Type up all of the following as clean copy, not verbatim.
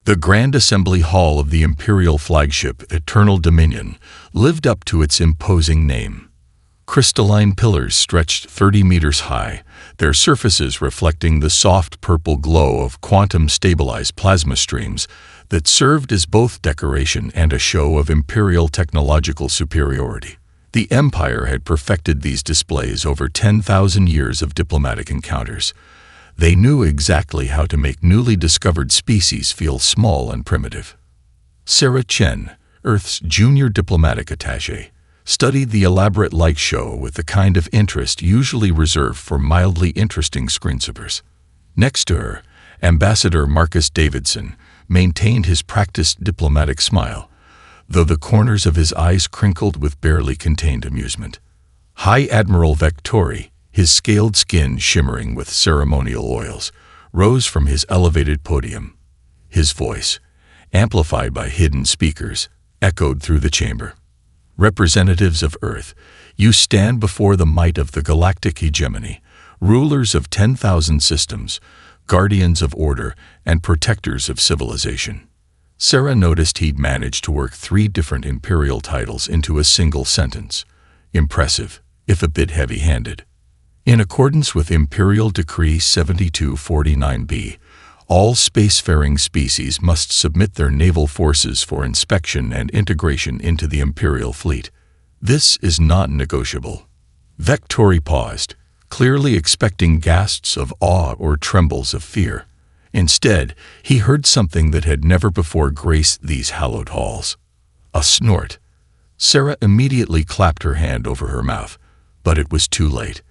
The Grand Assembly Hall of the Imperial flagship Eternal Dominion lived up to its imposing name. Crystalline pillars stretched 30 meters high, their surfaces reflecting the soft purple glow of quantum-stabilized plasma streams that served as both decoration and a show of imperial technological superiority. The Empire had perfected these displays over 10,000 years of diplomatic encounters. They knew exactly how to make newly discovered species feel small and primitive. Sarah Chen, Earth's junior diplomatic attaché, studied the elaborate light show with the kind of interest usually reserved for mildly interesting screensippers. Next to her, Ambassador Marcus Davidson maintained his practiced diplomatic smile, though the corners of his eyes crinkled with barely contained amusement. High Admiral Vectori, his scaled skin shimmering with ceremonial oils, rose from his elevated podium. His voice, amplified by hidden speakers, echoed through the chamber. Representatives of Earth, you stand before the might of the galactic hegemony, rulers of 10,000 systems, guardians of order, and protectors of civilization. Sarah noticed he'd managed to work 3 different imperial titles into a single sentence. Impressive, if a bit heavy-handed. In accordance with Imperial Decree 7249B, all spacefaring species must submit their naval forces for inspection and integration into the Imperial fleet. This is not negotiable. Vectori paused, clearly expecting gasps of awe or trembles of fear. Instead, he heard something that had never before graced these hallowed halls. A snort. Sarah immediately clapped her hand over her mouth, but it was too late.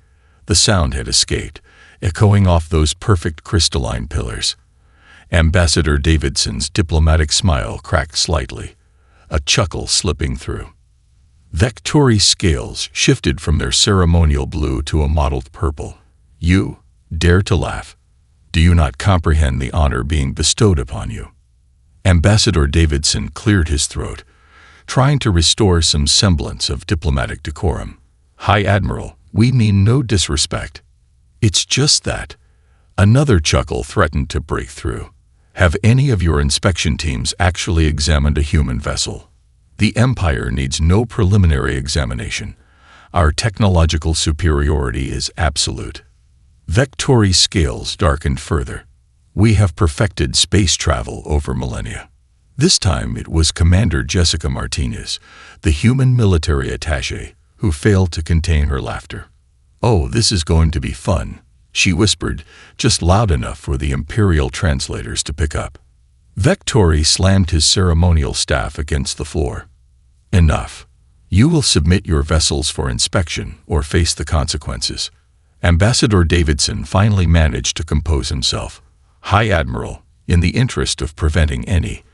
The sound had escaped, echoing off those perfect crystalline pillars. Ambassador Davidson's diplomatic smile cracked slightly, a chuckle slipping through. Vectori's scales shifted from their ceremonial blue to a mottled purple. You dare to laugh? Do you not comprehend the honor being bestowed upon you? Ambassador Davidson cleared his throat, trying to restore some semblance of diplomatic decorum. High Admiral, we mean no disrespect. It's just that. Another chuckle threatened to break through. Have any of your inspection teams actually examined a human vessel? The Empire needs no preliminary examination. Our technological superiority is absolute. Vectori's scales darkened further. We have perfected space travel over millennia. This time it was Commander Jessica Martinez, the human military attaché, who failed to contain her laughter. Oh, this is going to be fun, she whispered, just loud enough for the Imperial translators to pick up. Vectori slammed his ceremonial staff against the floor. Enough. You will submit your vessels for inspection or face the consequences. Ambassador Davidson finally managed to compose himself. High Admiral, in the interest of preventing any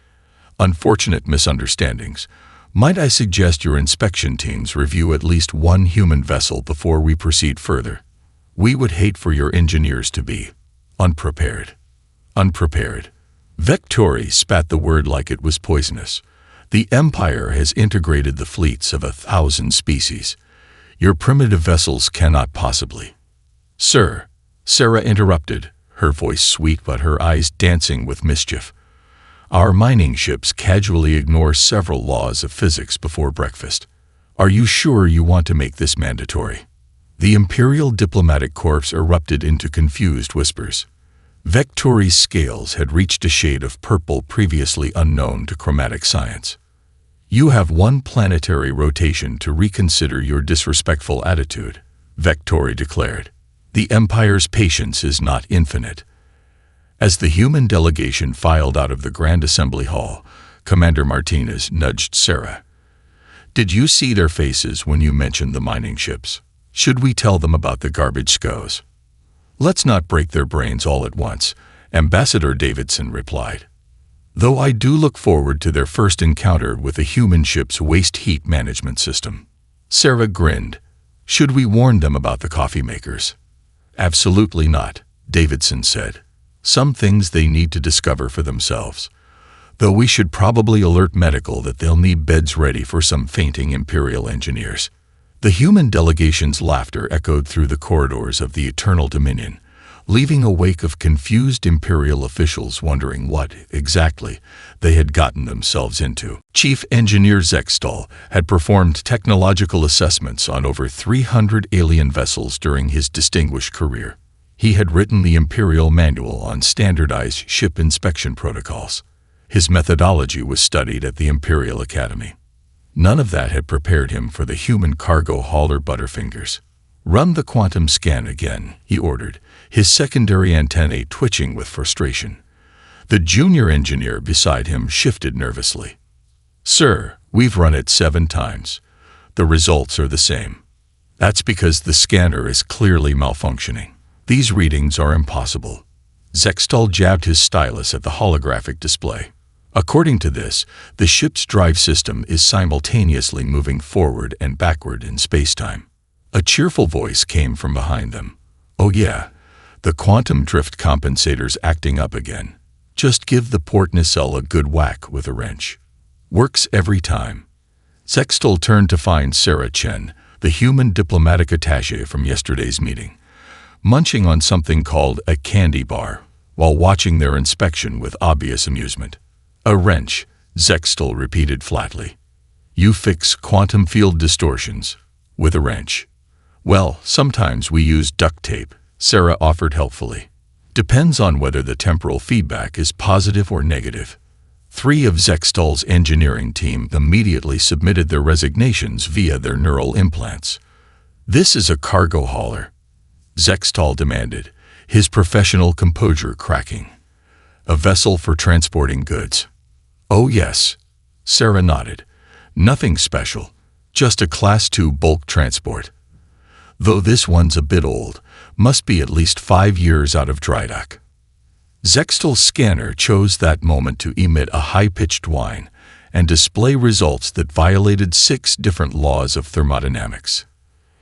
unfortunate misunderstandings, might I suggest your inspection teams review at least one human vessel before we proceed further? We would hate for your engineers to be unprepared. Unprepared. Vectori spat the word like it was poisonous. The Empire has integrated the fleets of 1,000 species. Your primitive vessels cannot possibly. Sir, Sarah interrupted, her voice sweet but her eyes dancing with mischief. Our mining ships casually ignore several laws of physics before breakfast. Are you sure you want to make this mandatory? The Imperial Diplomatic Corps erupted into confused whispers. Vectori's scales had reached a shade of purple previously unknown to chromatic science. You have one planetary rotation to reconsider your disrespectful attitude, Vectori declared. The Empire's patience is not infinite. As the human delegation filed out of the Grand Assembly Hall, Commander Martinez nudged Sarah. Did you see their faces when you mentioned the mining ships? Should we tell them about the garbage scows? Let's not break their brains all at once, Ambassador Davidson replied. Though I do look forward to their first encounter with the human ship's waste heat management system. Sarah grinned. Should we warn them about the coffee makers? Absolutely not, Davidson said. Some things they need to discover for themselves. Though we should probably alert medical that they'll need beds ready for some fainting Imperial engineers. The human delegation's laughter echoed through the corridors of the Eternal Dominion, leaving a wake of confused Imperial officials wondering what, exactly, they had gotten themselves into. Chief Engineer Zextal had performed technological assessments on over 300 alien vessels during his distinguished career. He had written the Imperial Manual on standardized ship inspection protocols. His methodology was studied at the Imperial Academy. None of that had prepared him for the human cargo hauler Butterfingers. "Run the quantum scan again," he ordered, his secondary antennae twitching with frustration. The junior engineer beside him shifted nervously. "Sir, we've run it 7 times. The results are the same." "That's because the scanner is clearly malfunctioning. These readings are impossible." Zextal jabbed his stylus at the holographic display. "According to this, the ship's drive system is simultaneously moving forward and backward in spacetime." A cheerful voice came from behind them. "Oh yeah, the quantum drift compensator's acting up again. Just give the port nacelle a good whack with a wrench. Works every time." Zextal turned to find Sarah Chen, the human diplomatic attaché from yesterday's meeting, munching on something called a candy bar, while watching their inspection with obvious amusement. "A wrench," Zextal repeated flatly. "You fix quantum field distortions with a wrench." "Well, sometimes we use duct tape," Sarah offered helpfully. "Depends on whether the temporal feedback is positive or negative." 3 of Zextal's engineering team immediately submitted their resignations via their neural implants. "This is a cargo hauler," Zextal demanded, his professional composure cracking. "A vessel for transporting goods." "Oh yes," Sarah nodded. "Nothing special, just a Class 2 bulk transport. Though this one's a bit old, must be at least 5 years out of dry dock." Zextal's scanner chose that moment to emit a high-pitched whine and display results that violated 6 different laws of thermodynamics.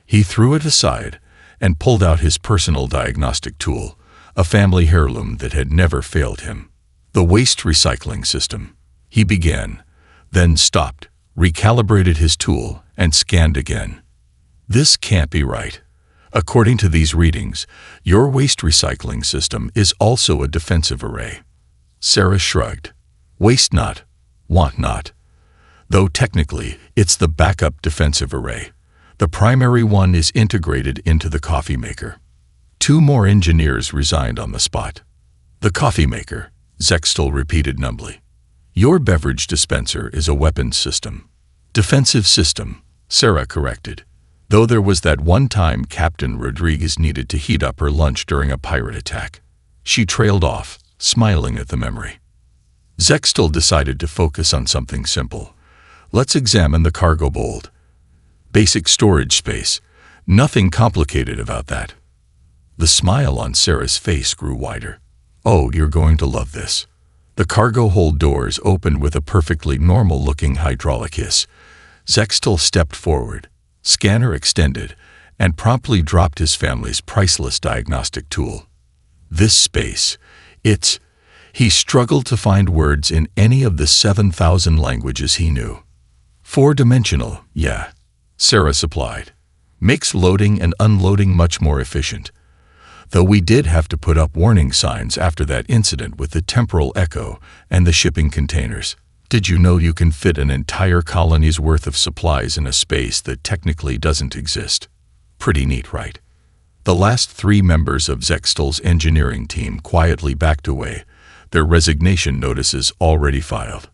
He threw it aside and pulled out his personal diagnostic tool, a family heirloom that had never failed him. "The waste recycling system," he began, then stopped, recalibrated his tool, and scanned again. "This can't be right. According to these readings, your waste recycling system is also a defensive array." Sarah shrugged. "Waste not, want not. Though technically, it's the backup defensive array. The primary one is integrated into the coffee maker." 2 more engineers resigned on the spot. "The coffee maker," Zextal repeated numbly. "Your beverage dispenser is a weapons system." "Defensive system," Sarah corrected. Though there was that one time Captain Rodriguez needed to heat up her lunch during a pirate attack. She trailed off, smiling at the memory. Zextal decided to focus on something simple. "Let's examine the cargo hold. Basic storage space. Nothing complicated about that." The smile on Sarah's face grew wider. "Oh, you're going to love this." The cargo hold doors opened with a perfectly normal-looking hydraulic hiss. Zextal stepped forward, scanner extended, and promptly dropped his family's priceless diagnostic tool. "This space, it's..." He struggled to find words in any of the 7,000 languages he knew. "4-dimensional, yeah," Sarah supplied. "Makes loading and unloading much more efficient. Though we did have to put up warning signs after that incident with the temporal echo and the shipping containers. Did you know you can fit an entire colony's worth of supplies in a space that technically doesn't exist? Pretty neat, right?" The last 3 members of Zextal's engineering team quietly backed away, their resignation notices already filed.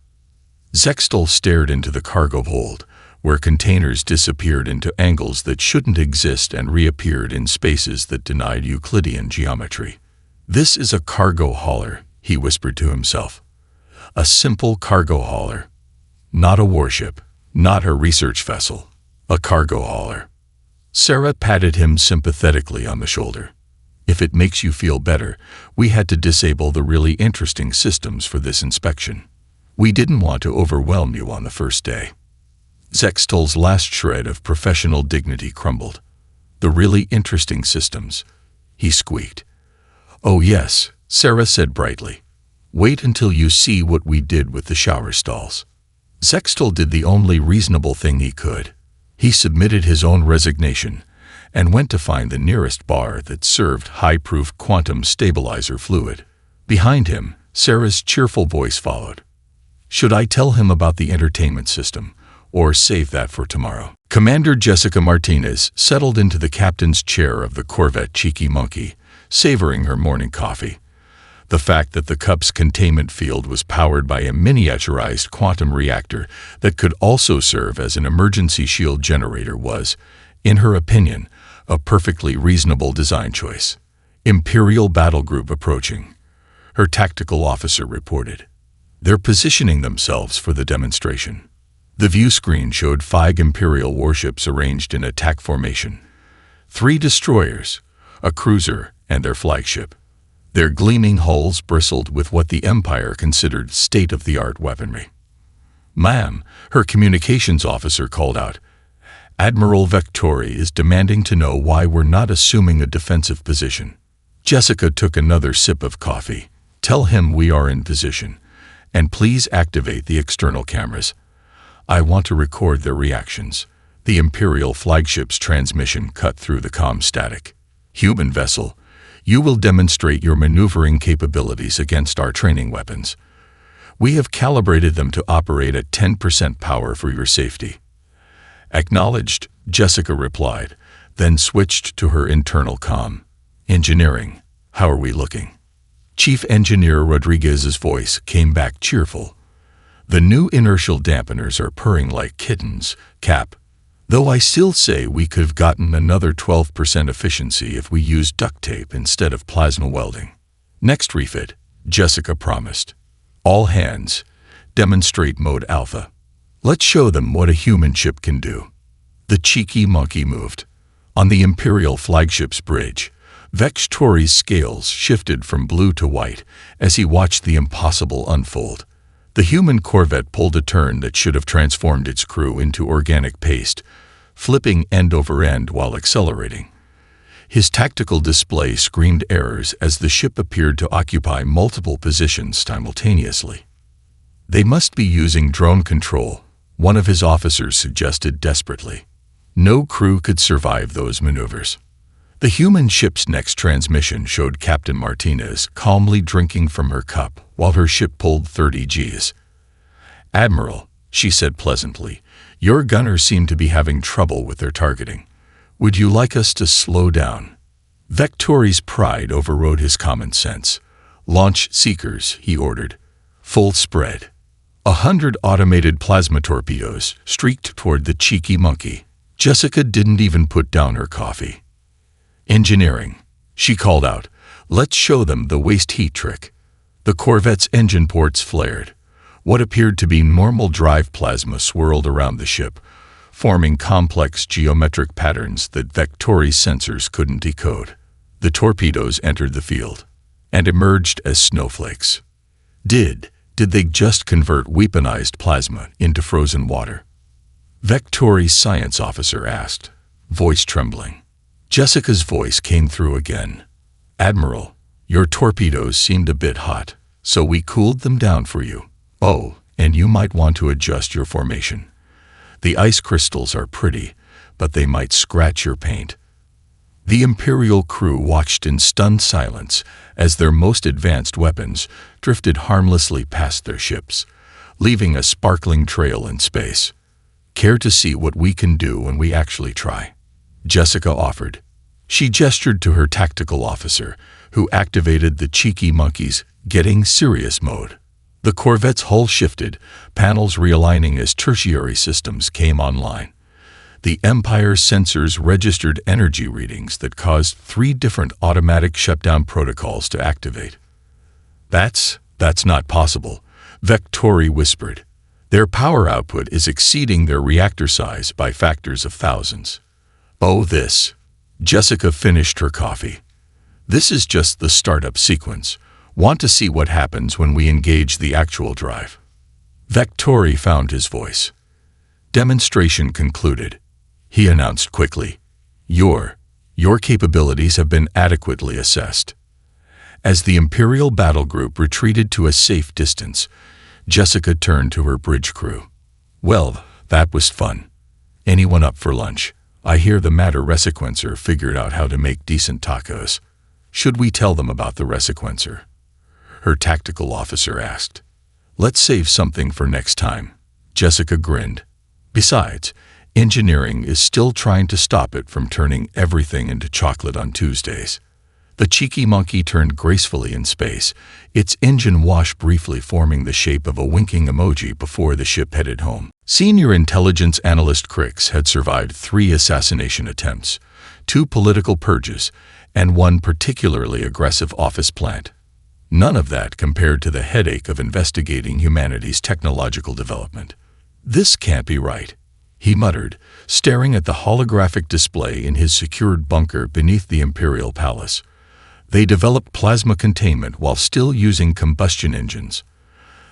Zextal stared into the cargo hold, where containers disappeared into angles that shouldn't exist and reappeared in spaces that denied Euclidean geometry. "This is a cargo hauler," he whispered to himself. "A simple cargo hauler. Not a warship, not a research vessel. A cargo hauler." Sarah patted him sympathetically on the shoulder. "If it makes you feel better, we had to disable the really interesting systems for this inspection. We didn't want to overwhelm you on the first day." Zextal's last shred of professional dignity crumbled. "The really interesting systems," he squeaked. "Oh yes," Sarah said brightly. "Wait until you see what we did with the shower stalls." Zextal did the only reasonable thing he could. He submitted his own resignation and went to find the nearest bar that served high-proof quantum stabilizer fluid. Behind him, Sarah's cheerful voice followed. Should I tell him about the entertainment system, or save that for tomorrow? Commander Jessica Martinez settled into the captain's chair of the Corvette Cheeky Monkey, savoring her morning coffee. The fact that the cup's containment field was powered by a miniaturized quantum reactor that could also serve as an emergency shield generator was, in her opinion, a perfectly reasonable design choice. Imperial battle group approaching, her tactical officer reported. They're positioning themselves for the demonstration. The view screen showed 5 Imperial warships arranged in attack formation. 3 destroyers, a cruiser, and their flagship. Their gleaming hulls bristled with what the Empire considered state-of-the-art weaponry. "Ma'am," her communications officer called out, "Admiral Vectori is demanding to know why we're not assuming a defensive position." Jessica took another sip of coffee. "Tell him we are in position, and please activate the external cameras. I want to record their reactions." The Imperial flagship's transmission cut through the comm static. "Human vessel, you will demonstrate your maneuvering capabilities against our training weapons. We have calibrated them to operate at 10% power for your safety." "Acknowledged," Jessica replied, then switched to her internal comm. "Engineering, how are we looking?" Chief Engineer Rodriguez's voice came back cheerful. "The new inertial dampeners are purring like kittens, Cap. Though I still say we could have gotten another 12% efficiency if we used duct tape instead of plasma welding." "Next refit," Jessica promised. "All hands, demonstrate mode alpha. Let's show them what a human ship can do." The cheeky monkey moved. On the Imperial flagship's bridge, Vectori's scales shifted from blue to white as he watched the impossible unfold. The human corvette pulled a turn that should have transformed its crew into organic paste, flipping end over end while accelerating. His tactical display screamed errors as the ship appeared to occupy multiple positions simultaneously. "They must be using drone control," one of his officers suggested desperately. "No crew could survive those maneuvers." The human ship's next transmission showed Captain Martinez calmly drinking from her cup while her ship pulled 30 Gs. "Admiral," she said pleasantly, "your gunners seem to be having trouble with their targeting. Would you like us to slow down?" Vectori's pride overrode his common sense. "Launch seekers," he ordered. "Full spread." 100 automated plasma torpedoes streaked toward the cheeky monkey. Jessica didn't even put down her coffee. "Engineering," she called out. "Let's show them the waste heat trick." The Corvette's engine ports flared. What appeared to be normal drive plasma swirled around the ship, forming complex geometric patterns that Vectori's sensors couldn't decode. The torpedoes entered the field and emerged as snowflakes. Did they just convert weaponized plasma into frozen water? Vectori's science officer asked, voice trembling. Jessica's voice came through again. "Admiral, your torpedoes seemed a bit hot, so we cooled them down for you. Oh, and you might want to adjust your formation. The ice crystals are pretty, but they might scratch your paint." The Imperial crew watched in stunned silence as their most advanced weapons drifted harmlessly past their ships, leaving a sparkling trail in space. "Care to see what we can do when we actually try?" Jessica offered. She gestured to her tactical officer, who activated the cheeky monkey's "getting serious" mode. The Corvette's hull shifted, panels realigning as tertiary systems came online. The Empire's sensors registered energy readings that caused 3 different automatic shutdown protocols to activate. That's not possible," Vectori whispered. "Their power output is exceeding their reactor size by factors of thousands." "Oh, this." Jessica finished her coffee. "This is just the startup sequence. Want to see what happens when we engage the actual drive?" Vectori found his voice. "Demonstration concluded," he announced quickly. Your capabilities have been adequately assessed." As the Imperial battle group retreated to a safe distance, Jessica turned to her bridge crew. "Well, that was fun. Anyone up for lunch? I hear the matter resequencer figured out how to make decent tacos. Should we tell them about the resequencer? Her tactical officer asked. Let's save something for next time. Jessica grinned. Besides, engineering is still trying to stop it from turning everything into chocolate on Tuesdays. The cheeky monkey turned gracefully in space, its engine wash briefly forming the shape of a winking emoji before the ship headed home. Senior intelligence analyst Crix had survived 3 assassination attempts, 2 political purges, and 1 particularly aggressive office plant. None of that compared to the headache of investigating humanity's technological development. This can't be right, he muttered, staring at the holographic display in his secured bunker beneath the Imperial Palace. They developed plasma containment while still using combustion engines.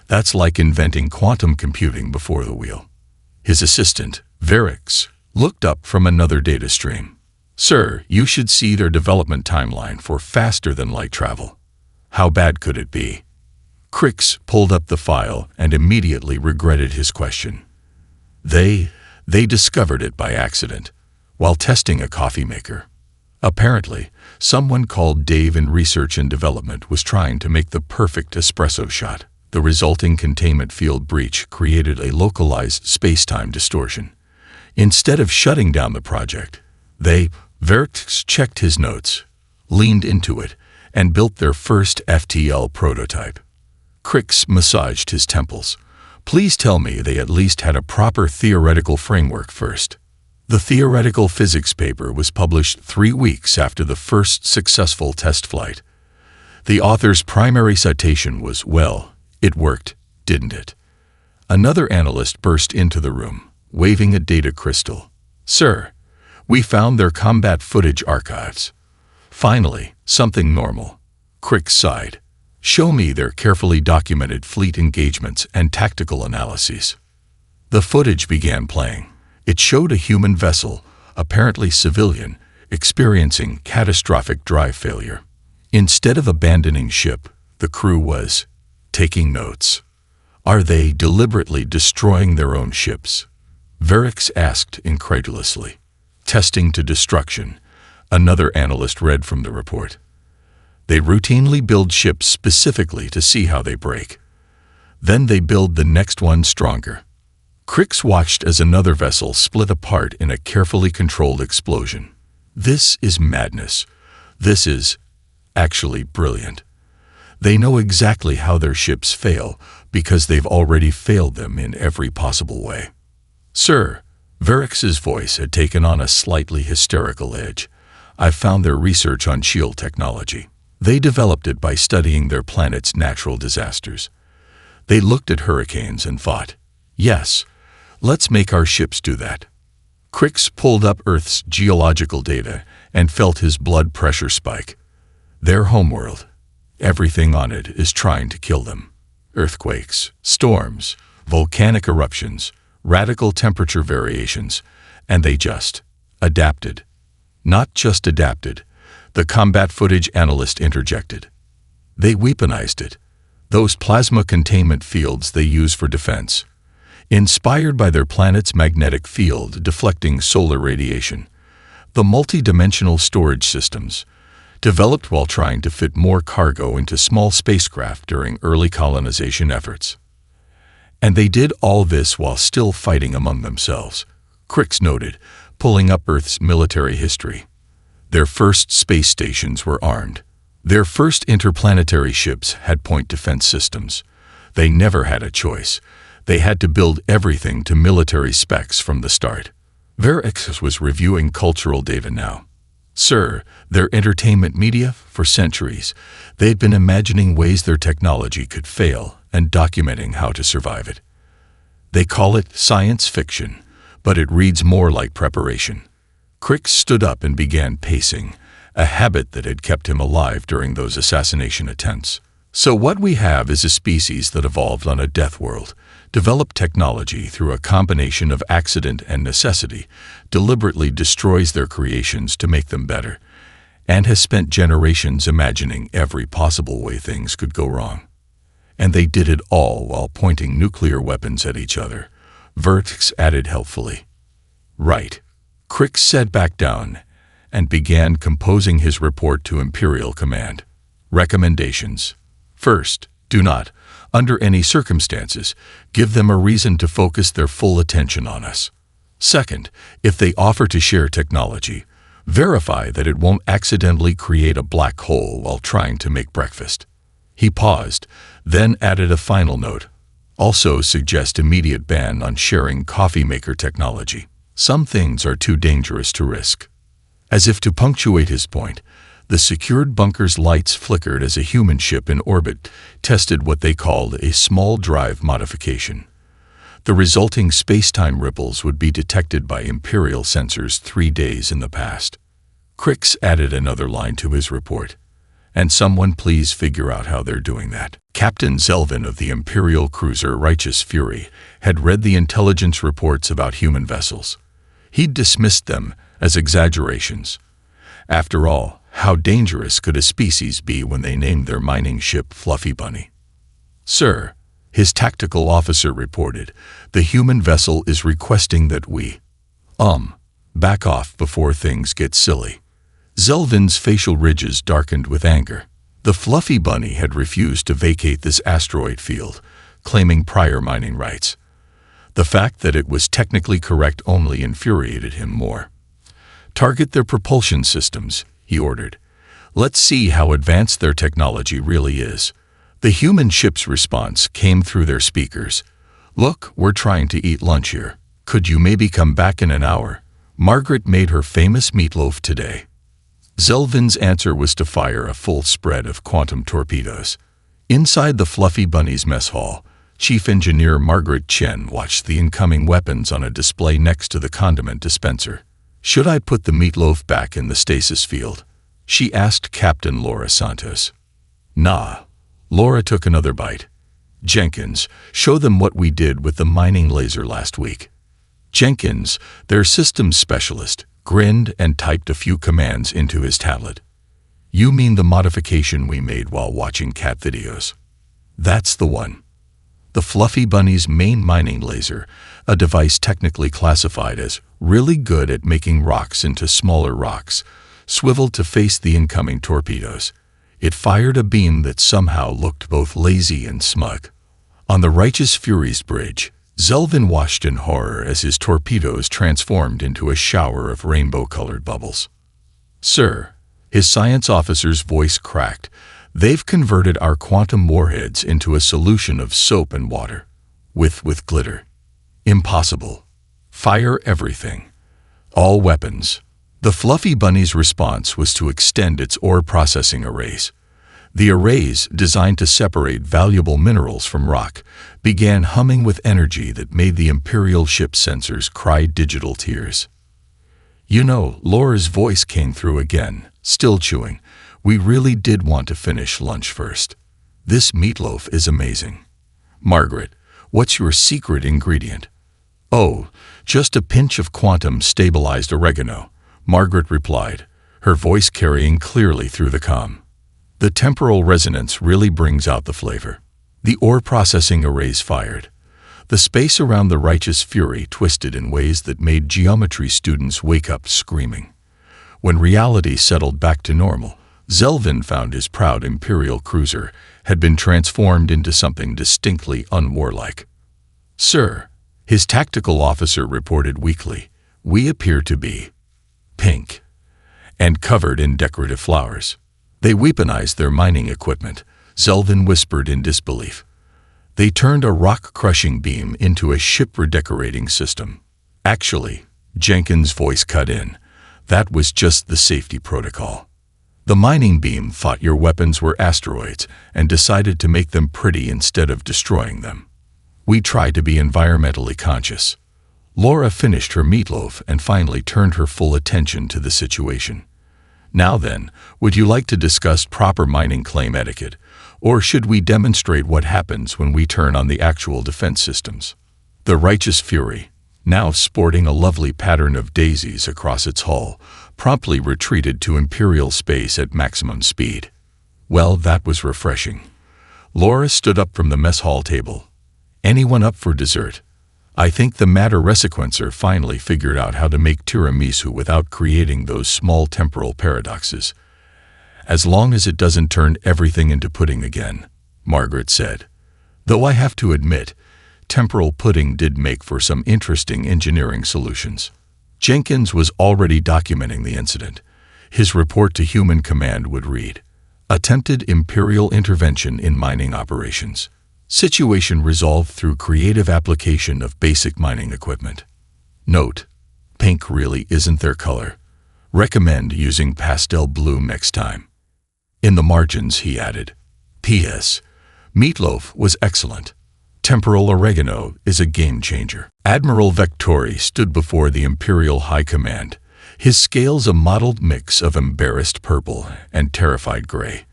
That's like inventing quantum computing before the wheel. His assistant, Verix, looked up from another data stream. Sir, you should see their development timeline for faster-than-light travel. How bad could it be? Crix pulled up the file and immediately regretted his question. They discovered it by accident, while testing a coffee maker. Apparently, someone called Dave in research and development was trying to make the perfect espresso shot. The resulting containment field breach created a localized space-time distortion. Instead of shutting down the project, Verix checked his notes, leaned into it, and built their first FTL prototype. Crix massaged his temples. Please tell me they at least had a proper theoretical framework first. The theoretical physics paper was published 3 weeks after the first successful test flight. The author's primary citation was, well, it worked, didn't it? Another analyst burst into the room, waving a data crystal. Sir, we found their combat footage archives. Finally, something normal. Crix sighed. Show me their carefully documented fleet engagements and tactical analyses. The footage began playing. It showed a human vessel, apparently civilian, experiencing catastrophic drive failure. Instead of abandoning ship, the crew was taking notes. Are they deliberately destroying their own ships? Verix asked incredulously. Testing to destruction, another analyst read from the report. They routinely build ships specifically to see how they break. Then they build the next one stronger. Crix watched as another vessel split apart in a carefully controlled explosion. This is madness. This is actually brilliant. They know exactly how their ships fail because they've already failed them in every possible way. Sir, Verix's voice had taken on a slightly hysterical edge. I've found their research on shield technology. They developed it by studying their planet's natural disasters. They looked at hurricanes and thought, yes, let's make our ships do that. Crix pulled up Earth's geological data and felt his blood pressure spike. Their homeworld, everything on it is trying to kill them. Earthquakes, storms, volcanic eruptions, radical temperature variations, and they just adapted. Not just adapted, the combat footage analyst interjected. They weaponized it. Those plasma containment fields they use for defense. Inspired by their planet's magnetic field deflecting solar radiation, the multi-dimensional storage systems, developed while trying to fit more cargo into small spacecraft during early colonization efforts. And they did all this while still fighting among themselves, Crix noted, pulling up Earth's military history. Their first space stations were armed. Their first interplanetary ships had point defense systems. They never had a choice. They had to build everything to military specs from the start. Verix was reviewing cultural data now. Sir, their entertainment media, for centuries, they'd been imagining ways their technology could fail and documenting how to survive it. They call it science fiction, but it reads more like preparation. Crix stood up and began pacing, a habit that had kept him alive during those assassination attempts. So what we have is a species that evolved on a death world, developed technology through a combination of accident and necessity, deliberately destroys their creations to make them better, and has spent generations imagining every possible way things could go wrong. And they did it all while pointing nuclear weapons at each other, Verix added helpfully. Right. Crick sat back down and began composing his report to Imperial Command. Recommendations. First, do not, under any circumstances, give them a reason to focus their full attention on us. Second, if they offer to share technology, verify that it won't accidentally create a black hole while trying to make breakfast. He paused, then added a final note. Also suggest immediate ban on sharing coffee maker technology. Some things are too dangerous to risk. As if to punctuate his point, the secured bunker's lights flickered as a human ship in orbit tested what they called a small drive modification. The resulting space-time ripples would be detected by Imperial sensors 3 days in the past. Crix added another line to his report. And someone please figure out how they're doing that. Captain Zelvin of the Imperial cruiser Righteous Fury had read the intelligence reports about human vessels. He'd dismissed them as exaggerations. After all, how dangerous could a species be when they named their mining ship Fluffy Bunny? Sir, his tactical officer reported, the human vessel is requesting that we, back off before things get silly. Zelvin's facial ridges darkened with anger. The Fluffy Bunny had refused to vacate this asteroid field, claiming prior mining rights. The fact that it was technically correct only infuriated him more. Target their propulsion systems, he ordered. Let's see how advanced their technology really is. The human ship's response came through their speakers. Look, we're trying to eat lunch here. Could you maybe come back in an hour? Margaret made her famous meatloaf today. Zelvin's answer was to fire a full spread of quantum torpedoes. Inside the Fluffy Bunny's mess hall, Chief Engineer Margaret Chen watched the incoming weapons on a display next to the condiment dispenser. Should I put the meatloaf back in the stasis field? She asked Captain Laura Santos. Nah. Laura took another bite. Jenkins, show them what we did with the mining laser last week. Jenkins, their systems specialist, grinned and typed a few commands into his tablet. You mean the modification we made while watching cat videos? That's the one. The Fluffy Bunny's main mining laser, a device technically classified as really good at making rocks into smaller rocks, swiveled to face the incoming torpedoes. It fired a beam that somehow looked both lazy and smug. On the Righteous Fury's bridge, Zelvin watched in horror as his torpedoes transformed into a shower of rainbow-colored bubbles. Sir, his science officer's voice cracked, they've converted our quantum warheads into a solution of soap and water. With glitter. Impossible. Fire everything. All weapons. The Fluffy Bunny's response was to extend its ore processing arrays. The arrays, designed to separate valuable minerals from rock, began humming with energy that made the Imperial ship sensors cry digital tears. You know, Laura's voice came through again, still chewing. We really did want to finish lunch first. This meatloaf is amazing. Margaret, what's your secret ingredient? Oh, just a pinch of quantum-stabilized oregano, Margaret replied, her voice carrying clearly through the comm. The temporal resonance really brings out the flavor. The ore processing arrays fired. The space around the Righteous Fury twisted in ways that made geometry students wake up screaming. When reality settled back to normal, Zelvin found his proud Imperial cruiser had been transformed into something distinctly unwarlike. Sir, his tactical officer reported weakly, we appear to be pink and covered in decorative flowers. They weaponized their mining equipment, Zelvin whispered in disbelief. They turned a rock-crushing beam into a ship-redecorating system. Actually, Jenkins' voice cut in. That was just the safety protocol. The mining beam thought your weapons were asteroids and decided to make them pretty instead of destroying them. We tried to be environmentally conscious. Laura finished her meatloaf and finally turned her full attention to the situation. Now then, would you like to discuss proper mining claim etiquette, or should we demonstrate what happens when we turn on the actual defense systems? The Righteous Fury, now sporting a lovely pattern of daisies across its hull, promptly retreated to Imperial space at maximum speed. Well, that was refreshing. Laura stood up from the mess hall table. Anyone up for dessert? I think the matter resequencer finally figured out how to make tiramisu without creating those small temporal paradoxes. As long as it doesn't turn everything into pudding again, Margaret said. Though I have to admit, temporal pudding did make for some interesting engineering solutions. Jenkins was already documenting the incident. His report to Human Command would read, "Attempted Imperial intervention in mining operations. Situation resolved through creative application of basic mining equipment. Note, pink really isn't their color. Recommend using pastel blue next time." In the margins, he added, "P.S. Meatloaf was excellent. Temporal oregano is a game changer." Admiral Vectori stood before the Imperial High Command, his scales a mottled mix of embarrassed purple and terrified gray.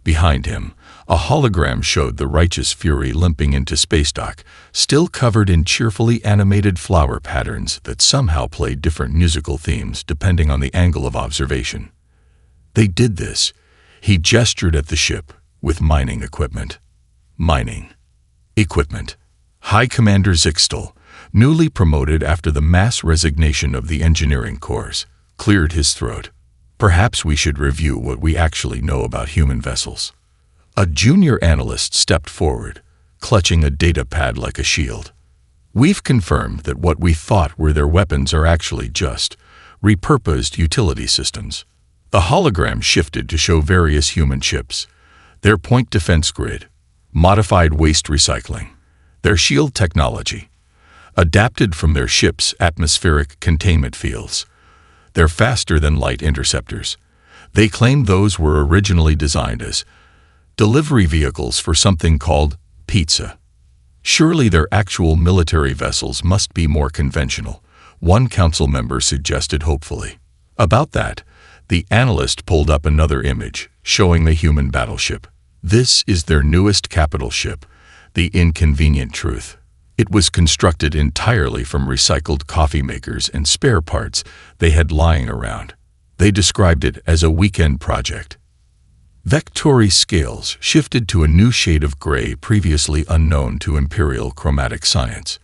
Behind him, a hologram showed the righteous Fury limping into space dock, still covered in cheerfully animated flower patterns that somehow played different musical themes depending on the angle of observation. They did this, he gestured at the ship, with mining equipment. Mining equipment. High Commander Zixtel, newly promoted after the mass resignation of the engineering corps, cleared his throat. Perhaps we should review what we actually know about human vessels. A junior analyst stepped forward, clutching a data pad like a shield. We've confirmed that what we thought were their weapons are actually just repurposed utility systems. The hologram shifted to show various human ships, their point defense grid, modified waste recycling, their shield technology, adapted from their ship's atmospheric containment fields. They're faster-than-light interceptors. They claim those were originally designed as delivery vehicles for something called pizza. Surely their actual military vessels must be more conventional, one council member suggested hopefully. About that, the analyst pulled up another image, showing the human battleship. This is their newest capital ship, the Inconvenient Truth. It was constructed entirely from recycled coffee makers and spare parts they had lying around. They described it as a weekend project. Vectori's scales shifted to a new shade of gray previously unknown to Imperial chromatic science.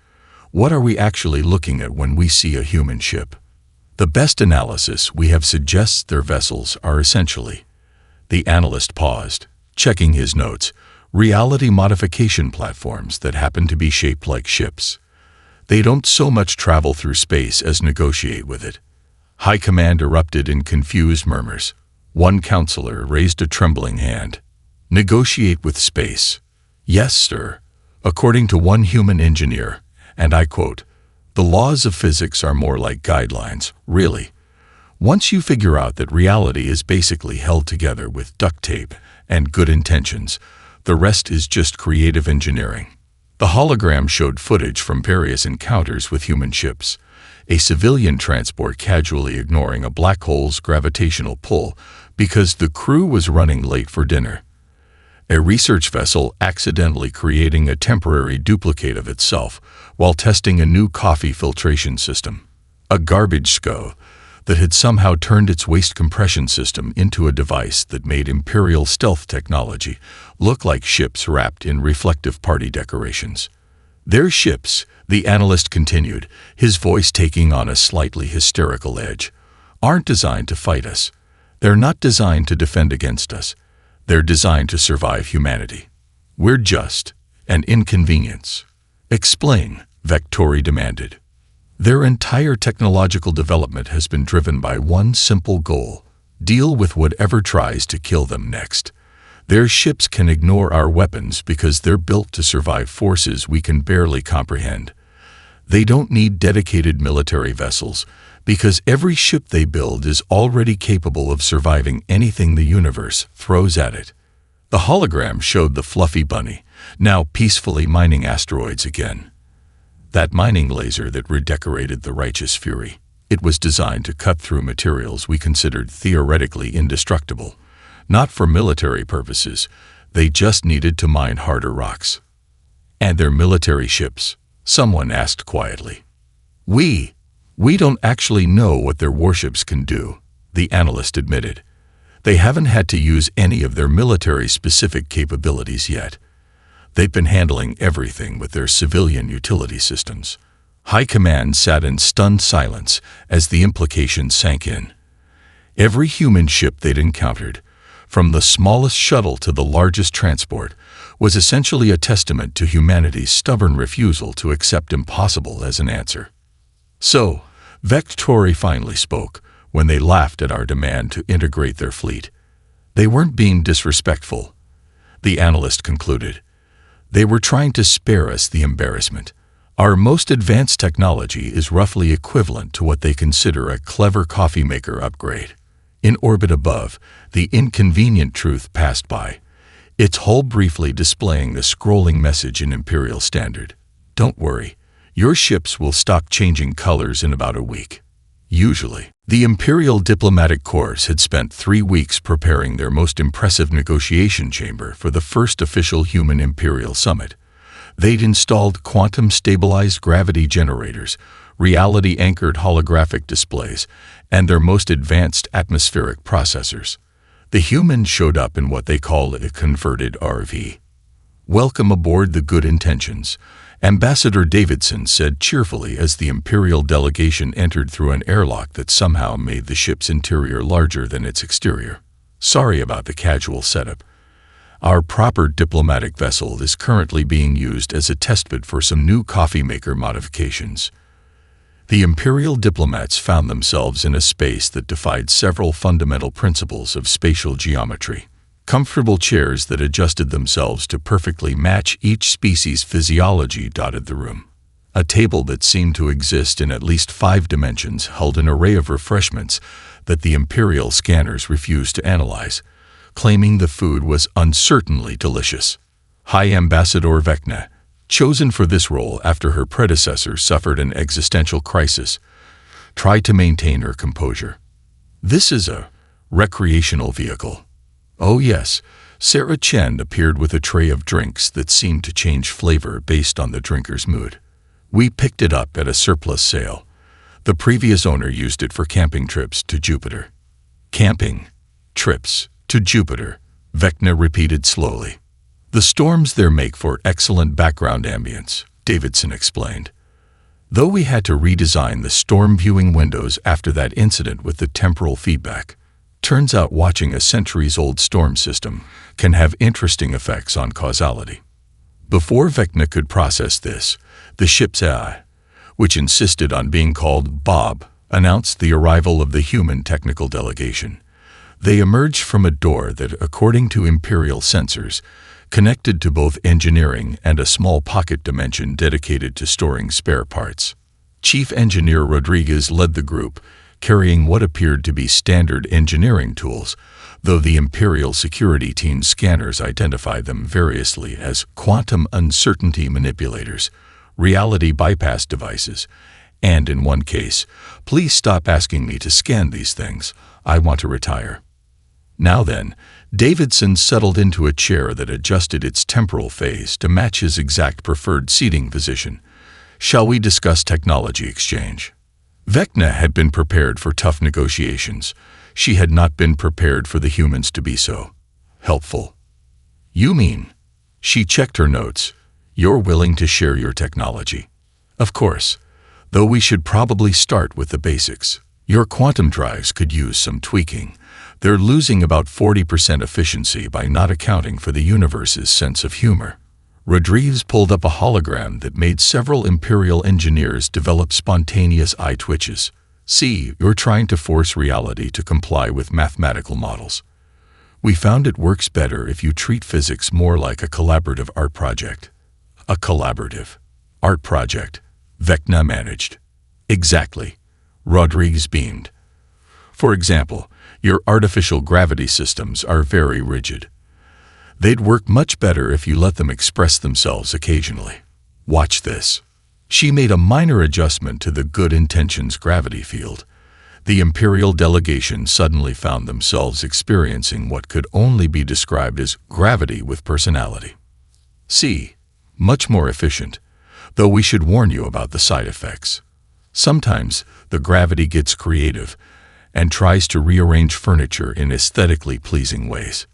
What are we actually looking at when we see a human ship? The best analysis we have suggests their vessels are essentially. The analyst paused, checking his notes, reality modification platforms that happen to be shaped like ships. They don't so much travel through space as negotiate with it. High Command erupted in confused murmurs. One counselor raised a trembling hand. Negotiate with space. Yes, sir. According to one human engineer, and I quote, "The laws of physics are more like guidelines, really. Once you figure out that reality is basically held together with duct tape and good intentions, the rest is just creative engineering." The hologram showed footage from various encounters with human ships, a civilian transport casually ignoring a black hole's gravitational pull because the crew was running late for dinner, a research vessel accidentally creating a temporary duplicate of itself while testing a new coffee filtration system, a garbage SCO that had somehow turned its waste compression system into a device that made Imperial stealth technology look like ships wrapped in reflective party decorations. Their ships, the analyst continued, his voice taking on a slightly hysterical edge, aren't designed to fight us. They're not designed to defend against us. They're designed to survive humanity. We're just an inconvenience. Explain, Vectori demanded. Their entire technological development has been driven by one simple goal: deal with whatever tries to kill them next. Their ships can ignore our weapons because they're built to survive forces we can barely comprehend. They don't need dedicated military vessels because every ship they build is already capable of surviving anything the universe throws at it. The hologram showed the fluffy bunny, now peacefully mining asteroids again. That mining laser that redecorated the righteous Fury. It was designed to cut through materials we considered theoretically indestructible. Not for military purposes, they just needed to mine harder rocks. And their military ships? Someone asked quietly. We don't actually know what their warships can do, the analyst admitted. They haven't had to use any of their military-specific capabilities yet. They've been handling everything with their civilian utility systems. High Command sat in stunned silence as the implications sank in. Every human ship they'd encountered, from the smallest shuttle to the largest transport, was essentially a testament to humanity's stubborn refusal to accept impossible as an answer. So, Vectori finally spoke when they laughed at our demand to integrate their fleet. They weren't being disrespectful, the analyst concluded. They were trying to spare us the embarrassment. Our most advanced technology is roughly equivalent to what they consider a clever coffee maker upgrade. In orbit above, the inconvenient truth passed by, its hull briefly displaying the scrolling message in Imperial Standard. Don't worry, your ships will stop changing colors in about a week. Usually, the Imperial Diplomatic Corps had spent 3 weeks preparing their most impressive negotiation chamber for the first official human Imperial Summit. They'd installed quantum-stabilized gravity generators, reality-anchored holographic displays, and their most advanced atmospheric processors. The humans showed up in what they call a converted RV. "Welcome aboard the Good Intentions," Ambassador Davidson said cheerfully as the Imperial delegation entered through an airlock that somehow made the ship's interior larger than its exterior. "Sorry about the casual setup. Our proper diplomatic vessel is currently being used as a testbed for some new coffee maker modifications." The Imperial diplomats found themselves in a space that defied several fundamental principles of spatial geometry. Comfortable chairs that adjusted themselves to perfectly match each species' physiology dotted the room. A table that seemed to exist in at least 5 dimensions held an array of refreshments that the Imperial scanners refused to analyze, claiming the food was uncertainly delicious. High Ambassador Vecna, chosen for this role after her predecessor suffered an existential crisis, tried to maintain her composure. "This is a recreational vehicle." "Oh yes," Sarah Chen appeared with a tray of drinks that seemed to change flavor based on the drinker's mood. "We picked it up at a surplus sale. The previous owner used it for camping trips to Jupiter." "Camping trips to Jupiter," Vecna repeated slowly. "The storms there make for excellent background ambience," Davidson explained. "Though we had to redesign the storm viewing windows after that incident with the temporal feedback. Turns out watching a centuries-old storm system can have interesting effects on causality." Before Vecna could process this, the ship's AI, which insisted on being called Bob, announced the arrival of the human technical delegation. They emerged from a door that, according to Imperial sensors, connected to both engineering and a small pocket dimension dedicated to storing spare parts. Chief Engineer Rodriguez led the group, carrying what appeared to be standard engineering tools, though the Imperial security team's scanners identified them variously as quantum uncertainty manipulators, reality bypass devices, and in one case, "Please stop asking me to scan these things. I want to retire." Now then, Davidson settled into a chair that adjusted its temporal phase to match his exact preferred seating position. "Shall we discuss technology exchange?" Vecna had been prepared for tough negotiations. She had not been prepared for the humans to be so helpful. "You mean," she checked her notes, "you're willing to share your technology?" "Of course, though we should probably start with the basics. Your quantum drives could use some tweaking. They're losing about 40% efficiency by not accounting for the universe's sense of humor." Rodriguez pulled up a hologram that made several Imperial engineers develop spontaneous eye twitches. "See, you're trying to force reality to comply with mathematical models. We found it works better if you treat physics more like a collaborative art project." "A collaborative art project," Vecna managed. "Exactly," Rodriguez beamed. "For example, your artificial gravity systems are very rigid. They'd work much better if you let them express themselves occasionally. Watch this." She made a minor adjustment to the Good Intentions gravity field. The Imperial delegation suddenly found themselves experiencing what could only be described as gravity with personality. "See, much more efficient, though we should warn you about the side effects. Sometimes the gravity gets creative and tries to rearrange furniture in aesthetically pleasing ways."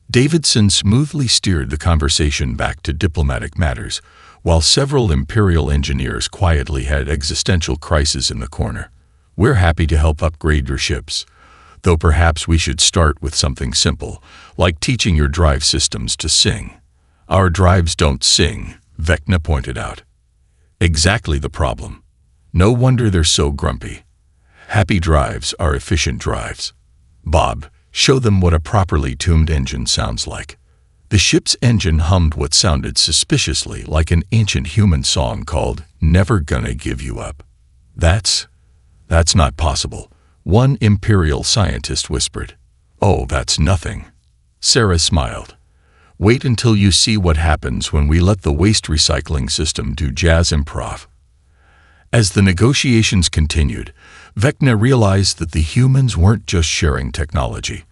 Davidson smoothly steered the conversation back to diplomatic matters, while several Imperial engineers quietly had existential crises in the corner. We're happy to help upgrade your ships, though perhaps we should start with something simple, like teaching your drive systems to sing. Our drives don't sing, Vecna pointed out. Exactly the problem. No wonder they're so grumpy. Happy drives are efficient drives. Bob, show them what a properly tuned engine sounds like. The ship's engine hummed what sounded suspiciously like an ancient human song called Never Gonna Give You Up. That's not possible, one Imperial scientist whispered. Oh, that's nothing. Sarah smiled. Wait until you see what happens when we let the waste recycling system do jazz improv. As the negotiations continued, Vecna realized that the humans weren't just sharing technology.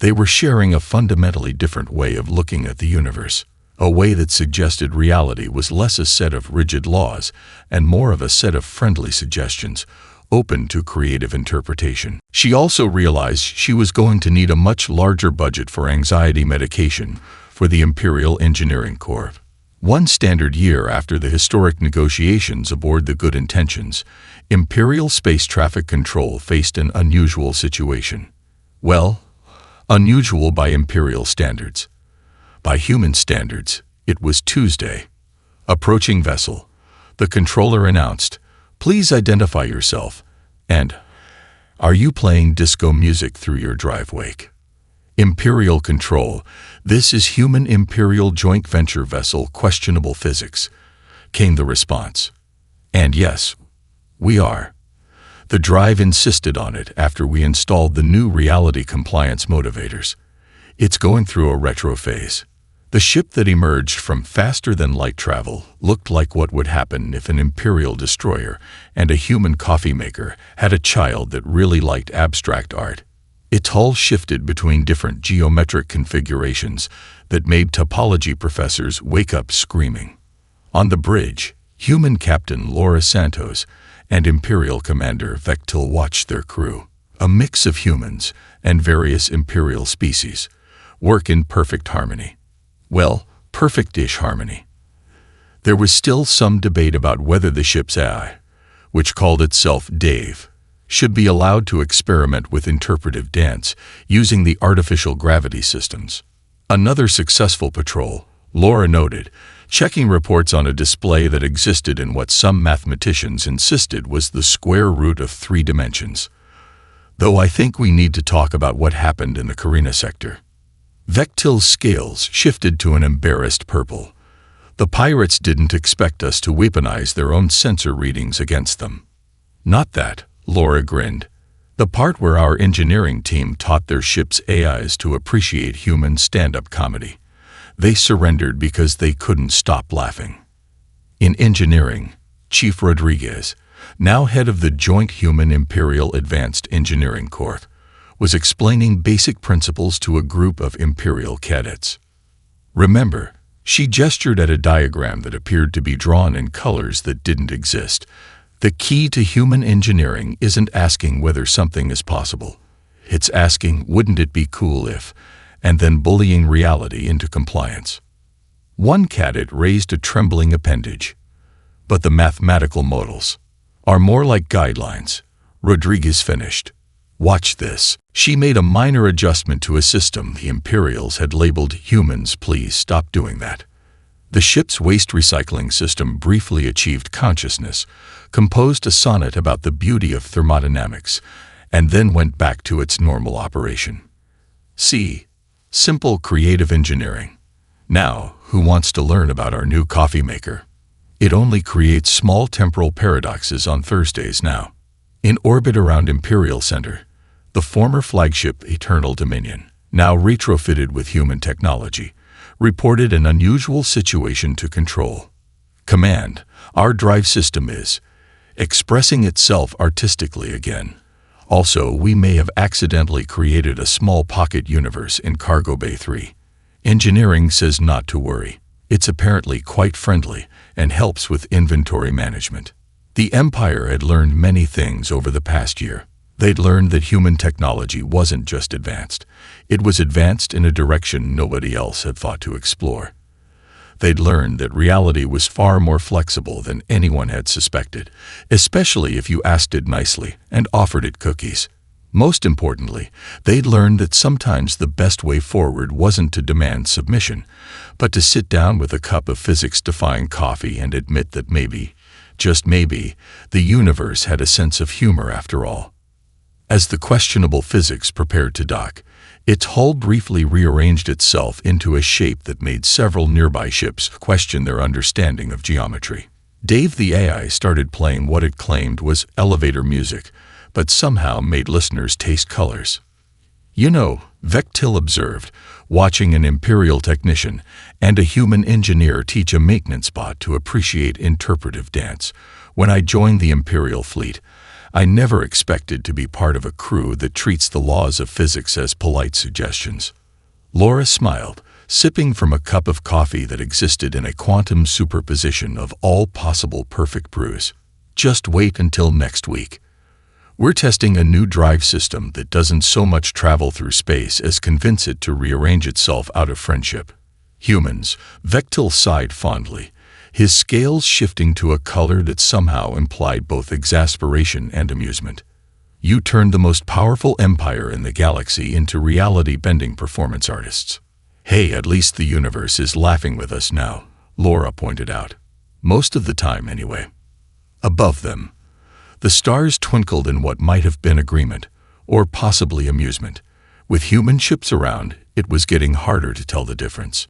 They were sharing a fundamentally different way of looking at the universe, a way that suggested reality was less a set of rigid laws and more of a set of friendly suggestions, open to creative interpretation. She also realized she was going to need a much larger budget for anxiety medication for the Imperial Engineering Corps. One standard year after the historic negotiations aboard the Good Intentions, Imperial Space Traffic Control faced an unusual situation. Well, unusual by Imperial standards. By human standards, it was Tuesday. Approaching vessel, the controller announced, "Please identify yourself," and, "Are you playing disco music through your drive wake?" Imperial Control, this is Human Imperial Joint Venture Vessel Questionable Physics, came the response. And yes, we are. The drive insisted on it after we installed the new reality compliance motivators. It's going through a retro phase. The ship that emerged from faster-than-light travel looked like what would happen if an Imperial destroyer and a human coffee maker had a child that really liked abstract art. Its hull shifted between different geometric configurations that made topology professors wake up screaming. On the bridge, human Captain Laura Santos and Imperial Commander Vectil watched their crew, a mix of humans and various Imperial species, work in perfect harmony. Well, perfect-ish harmony. There was still some debate about whether the ship's AI, which called itself Dave, should be allowed to experiment with interpretive dance using the artificial gravity systems. Another successful patrol, Laura noted, checking reports on a display that existed in what some mathematicians insisted was the square root of 3 dimensions. Though I think we need to talk about what happened in the Carina sector. Vectil's scales shifted to an embarrassed purple. The pirates didn't expect us to weaponize their own sensor readings against them. Not that, Laura grinned. The part where our engineering team taught their ship's AIs to appreciate human stand-up comedy. They surrendered because they couldn't stop laughing. In engineering, Chief Rodriguez, now head of the Joint Human Imperial Advanced Engineering Corps, was explaining basic principles to a group of Imperial cadets. Remember, she gestured at a diagram that appeared to be drawn in colors that didn't exist. The key to human engineering isn't asking whether something is possible. It's asking, wouldn't it be cool if, and then bullying reality into compliance. One cadet raised a trembling appendage. But the mathematical models are more like guidelines, Rodriguez finished. Watch this. She made a minor adjustment to a system the Imperials had labeled humans. Please stop doing that. The ship's waste recycling system briefly achieved consciousness, composed a sonnet about the beauty of thermodynamics, and then went back to its normal operation. See, simple creative engineering. Now, who wants to learn about our new coffee maker? It only creates small temporal paradoxes on Thursdays now. In orbit around Imperial Center, the former flagship Eternal Dominion, now retrofitted with human technology, reported an unusual situation to control. Command, our drive system is expressing itself artistically again. Also, we may have accidentally created a small pocket universe in Cargo Bay 3. Engineering says not to worry. It's apparently quite friendly and helps with inventory management. The Empire had learned many things over the past year. They'd learned that human technology wasn't just advanced. It was advanced in a direction nobody else had thought to explore. They'd learned that reality was far more flexible than anyone had suspected, especially if you asked it nicely and offered it cookies. Most importantly, they'd learned that sometimes the best way forward wasn't to demand submission, but to sit down with a cup of physics-defying coffee and admit that maybe, just maybe, the universe had a sense of humor after all. As the questionable physics prepared to dock, its hull briefly rearranged itself into a shape that made several nearby ships question their understanding of geometry. Dave the AI started playing what it claimed was elevator music, but somehow made listeners taste colors. "You know," Vectil observed, watching an Imperial technician and a human engineer teach a maintenance bot to appreciate interpretive dance, "when I joined the Imperial fleet, I never expected to be part of a crew that treats the laws of physics as polite suggestions." Laura smiled, sipping from a cup of coffee that existed in a quantum superposition of all possible perfect brews. "Just wait until next week. We're testing a new drive system that doesn't so much travel through space as convince it to rearrange itself out of friendship." "Humans," Vectil sighed fondly, his scales shifting to a color that somehow implied both exasperation and amusement. "You turned the most powerful empire in the galaxy into reality-bending performance artists." "Hey, at least the universe is laughing with us now," Laura pointed out. "Most of the time, anyway." Above them, the stars twinkled in what might have been agreement, or possibly amusement. With human ships around, it was getting harder to tell the difference.